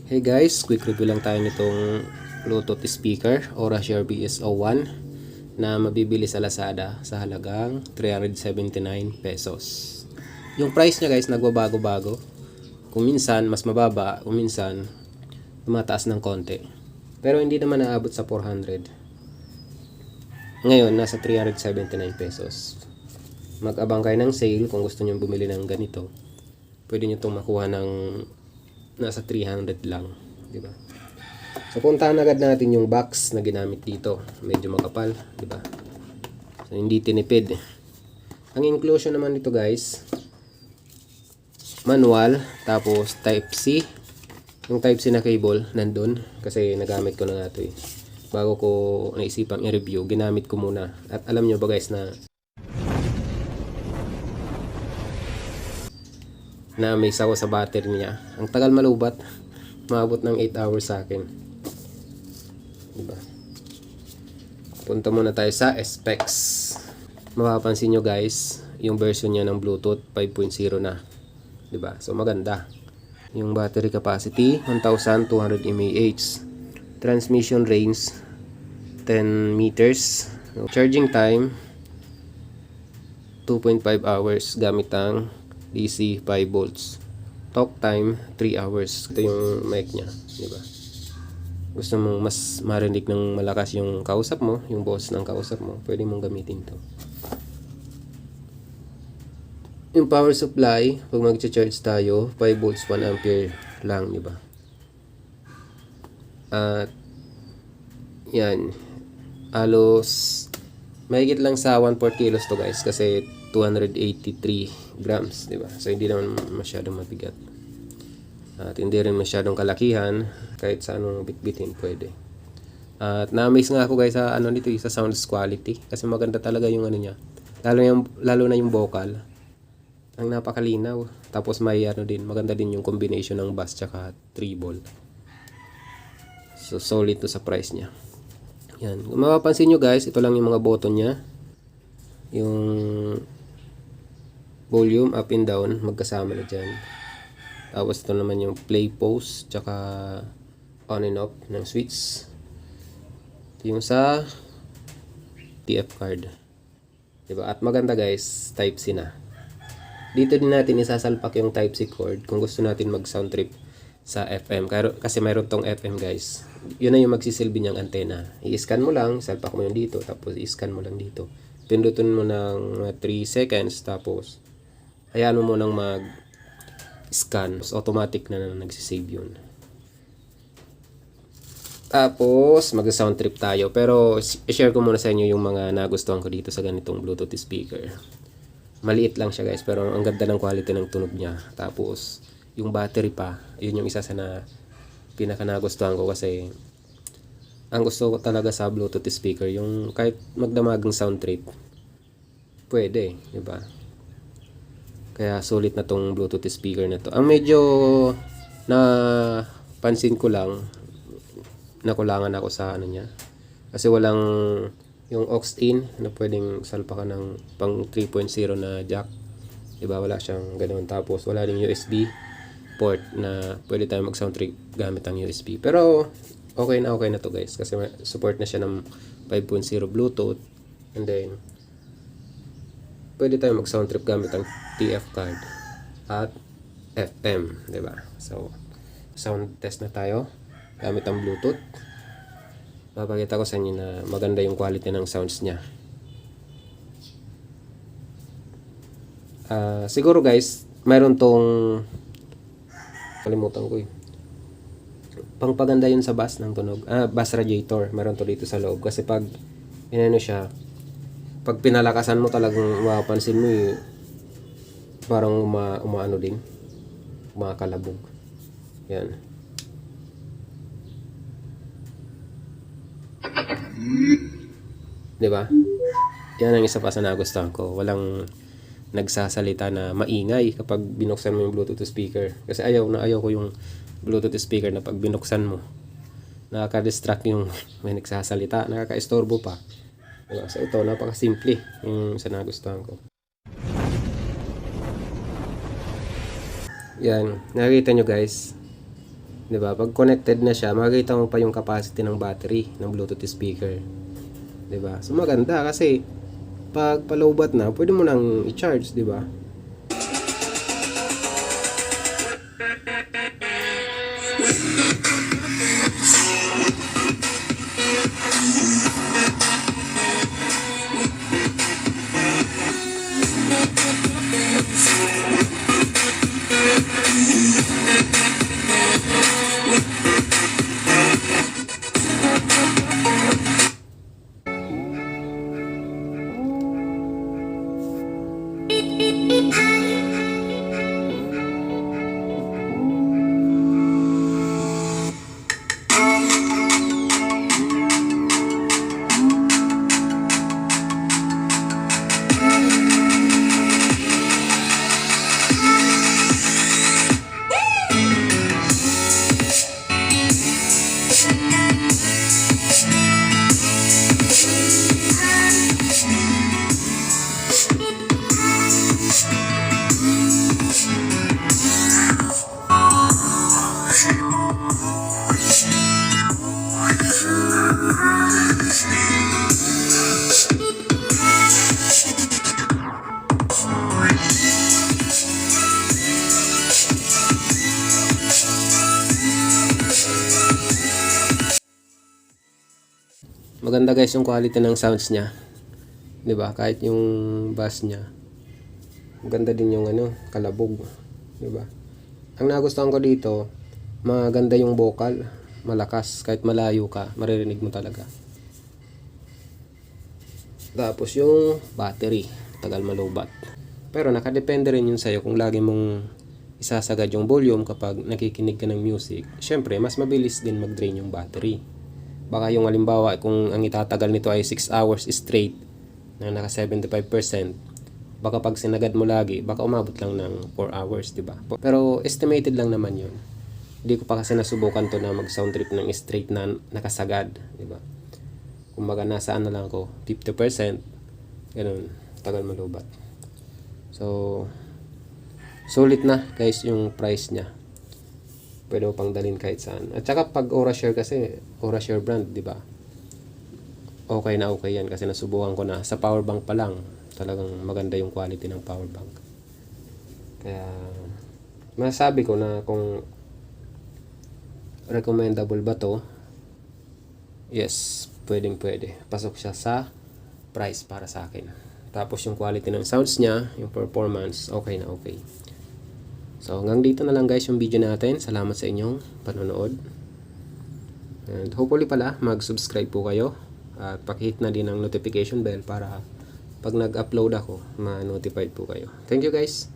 Hey guys, quick review lang tayo nitong Bluetooth speaker Aura Share BS01 na mabibili sa Lazada sa halagang 379 pesos. Yung price niya guys nagbabago-bago. Kung minsan mas mababa, kung minsan tumataas ng konti. Pero hindi naman naabot sa 400. Ngayon nasa 379 pesos. Mag-abang kayo ng sale kung gusto niyo bumili ng ganito. Pwede niyo itong makuha ng nasa 300 lang, di ba? So puntahan agad natin yung box na ginamit dito. Medyo makapal, di ba? So hindi tinipid. Ang inclusion naman dito guys, manual, tapos type C. Yung type C na cable nandun kasi nagamit ko na nga ito eh. Bago ko naisipang i-review, ginamit ko muna. At alam nyo ba guys na may sawa sa battery niya. Ang tagal malubat. Maabot ng 8 hours sa akin. Diba? Punta muna tayo sa specs. Mapapansin nyo guys, yung version niya ng Bluetooth 5.0 na. Diba? So maganda. Yung battery capacity 1200 mAh. Transmission range 10 meters. Charging time 2.5 hours gamit ang DC 5 volts. Talk time 3 hours. Ito yung mic niya, di ba? Gusto mong mas marinig ng malakas yung kausap mo, yung boss ng kausap mo, pwede mong gamitin 'to. Yung power supply, pag magcha-charge tayo, 5 volts 1 ampere lang, di ba? At yan, halos mahigit lang sa 1/4 kilos to guys kasi 283 grams, di ba? So hindi naman masyadong mabigat. At hindi rin masyadong kalakihan, kahit sa anong bitbitin pwede. At na-amaze nga ako guys sa ano nito, sa sound quality kasi maganda talaga yung ano niya. Lalo na yung vocal. Ang napakalinaw. Tapos may ano din, maganda din yung combination ng bass tsaka treble. So solid to sa price niya. Yan. Kung mapapansin nyo guys, ito lang yung mga button niya. Yung volume up and down magkasama na dyan. Tapos ito naman yung play pause tsaka on and off ng switch. Ito yung sa TF card, diba? At maganda guys, type C na. Dito din natin isasalpak yung type C cord kung gusto natin mag sound trip sa FM kasi mayroon tong FM guys. Yun na yung magsisilbi niyang antena. I-scan mo lang, salpak mo yung dito, tapos i-scan mo lang dito. Pindutin mo ng 3 seconds, tapos hayaan mo munang mag-scan. Automatic na nagsisave yun. Tapos, mag-sound trip tayo. Pero, i-share ko muna sa inyo yung mga nagustuhan ko dito sa ganitong Bluetooth speaker. Maliit lang siya guys, pero ang ganda ng quality ng tunog niya. Tapos, yung battery pa, yun yung isa sa pinaka nagustuhan ko kasi ang gusto ko talaga sa Bluetooth speaker, yung kahit magdamagang sound trip, pwede, di ba? Kaya sulit na tong Bluetooth speaker na to. Ang medyo na pansin ko lang, nakulangan ako sa ano niya. Kasi walang yung aux in na pwedeng salpakan ng pang 3.0 na jack. Diba? Wala siyang ganoon. Tapos wala ring USB port na pwede tayo mag-sound trip gamit ang USB. Pero okay na to guys. Kasi support na siya ng 5.0 Bluetooth. And then pwede tayo mag-sound trip gamit ang TF card at FM, di ba? So, sound test na tayo gamit ang Bluetooth. Papakita ko sa inyo na maganda yung quality ng sounds niya. Siguro guys, mayroon tong kalimutan ko eh. Pangpaganda yun sa bass ng tunog. Bass radiator. Mayroon to dito sa loob kasi pag inano siya, pag pinalakasan mo talagang mapapansin mo eh, parang umaano din, umakalabog. Yan. Diba? Yan ang isa pa sa nagustuhan ko. Walang nagsasalita na maingay kapag binuksan mo yung Bluetooth speaker. Kasi ayaw ko yung Bluetooth speaker na pag binuksan mo, nakaka-distract yung may nagsasalita, nakaka-istorbo pa. Diba? So ito, napaka-simple yung sa nagustuhan ko. Yan, nakikita nyo guys. 'Di ba? Pag connected na siya, makikita mo pa yung capacity ng battery ng Bluetooth speaker. 'Di ba? So maganda kasi pag palowbat na, pwede mo nang i-charge, 'di ba? Maganda guys yung quality ng sounds niya. 'Di ba? Kahit yung bass niya. Maganda din yung kalabog, 'di ba? Ang nagustuhan ko dito, maganda yung vocal, malakas kahit malayo ka, maririnig mo talaga. Tapos yung battery, tagal malowbat. Pero nakadepende rin yun sa'yo kung lagi mong isasagad yung volume kapag nakikinig ka ng music. Syempre, mas mabilis din mag-drain yung battery. Baka yung halimbawa, kung ang itatagal nito ay 6 hours straight, na naka 75%, baka pag sinagad mo lagi, baka umabot lang ng 4 hours, di ba? Pero estimated lang naman yun. Hindi ko pa kasi nasubukan to na mag-sound trip ng straight na nakasagad, di ba? Kumbaga nasa lang ako, 50%, ganun, tagal malowbat. So, sulit na guys yung price niya. Pwede mo pang dalhin kahit saan. At saka pag Aurashare kasi, Aurashare brand, di ba? Okay na okay yan kasi nasubukan ko na. Sa power bank pa lang, talagang maganda yung quality ng power bank. Kaya, masasabi ko na kung recommendable ba to, yes, pwedeng pwede. Pasok siya sa price para sa akin. Tapos yung quality ng sounds niya, yung performance, okay na okay. So hanggang dito na lang guys yung video natin. Salamat sa inyong panonood. And hopefully pala mag-subscribe po kayo. At pakihit na din ang notification bell para pag nag-upload ako, ma-notified po kayo. Thank you guys.